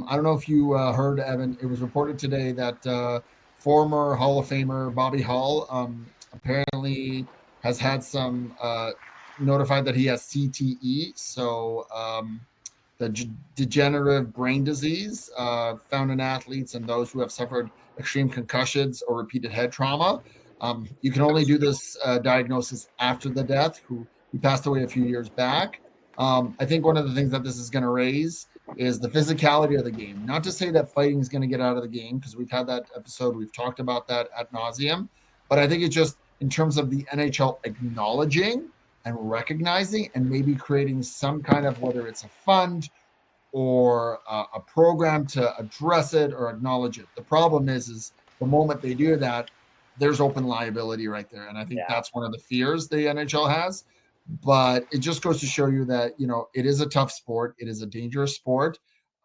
I don't know if you heard, Evan. It was reported today that former Hall of Famer Bobby Hall apparently has had some notified that he has CTE, so the degenerative brain disease found in athletes and those who have suffered extreme concussions or repeated head trauma. You can only do this diagnosis after the death. Who he passed away a few years back. I think one of the things that this is going to raise is the physicality of the game. Not to say that fighting is going to get out of the game, because we've had that episode, we've talked about that ad nauseum, but I think it's just in terms of the NHL acknowledging and recognizing and maybe creating some kind of, whether it's a fund or a program to address it or acknowledge it. The problem is the moment they do that, there's open liability right there, and I think Yeah. that's one of the fears the NHL has. But it just goes to show you that it is a tough sport, it is a dangerous sport,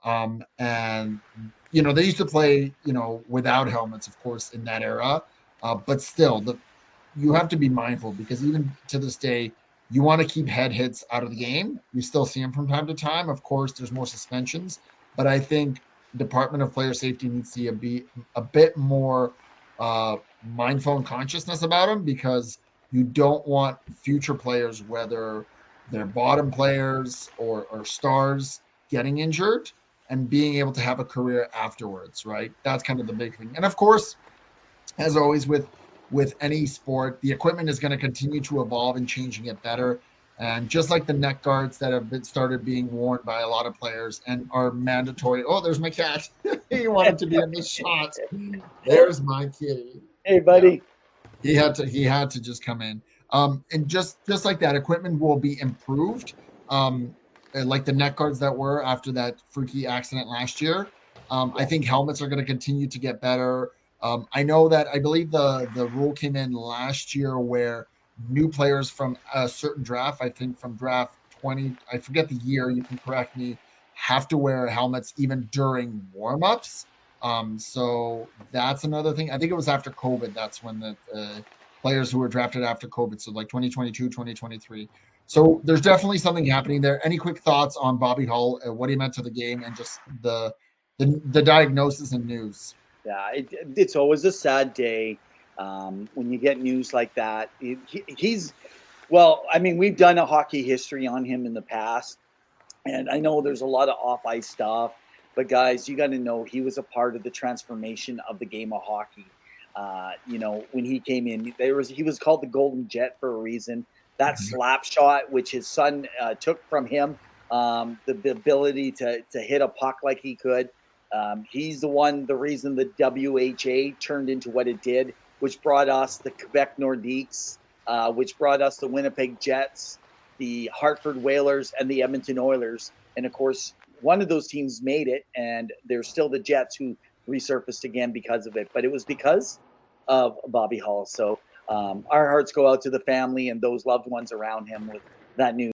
and they used to play without helmets, of course, in that era, but still, you have to be mindful because even to this day, you want to keep head hits out of the game. You still see them from time to time. Of course, there's more suspensions, but I think Department of Player Safety needs to be a bit more mindful and consciousness about them, because you don't want future players, whether they're bottom players or stars, getting injured and being able to have a career afterwards, right? That's kind of the big thing. And of course, as always with any sport, the equipment is going to continue to evolve and change and get better. And just like the neck guards that have been started being worn by a lot of players and are mandatory. Oh, there's my cat. He wanted to be in the shot. There's my kitty. Hey, Yeah, buddy. he had to just come in. And just like that, equipment will be improved. Like the neck guards that were after that freaky accident last year. I think helmets are going to continue to get better. I know that I believe the rule came in last year where new players from a certain draft, I think from draft 20, I forget the year, you can correct me, have to wear helmets even during warmups. So that's another thing. I think it was after COVID. That's when the players who were drafted after COVID, so like 2022, 2023. So there's definitely something happening there. Any quick thoughts on Bobby Hull, what he meant to the game, and just the diagnosis and news? Yeah, it's always a sad day when you get news like that. He's well. I mean, we've done a hockey history on him in the past, and I know there's a lot of off ice stuff. But guys, you got to know he was a part of the transformation of the game of hockey. When he came in, he was called the Golden Jet for a reason. That slap shot, which his son took from him, the ability to hit a puck like he could. He's the reason the WHA turned into what it did, which brought us the Quebec Nordiques, which brought us the Winnipeg Jets, the Hartford Whalers, and the Edmonton Oilers. And of course, one of those teams made it, and there's still the Jets who resurfaced again because of it. But it was because of Bobby Hull. So our hearts go out to the family and those loved ones around him with that news.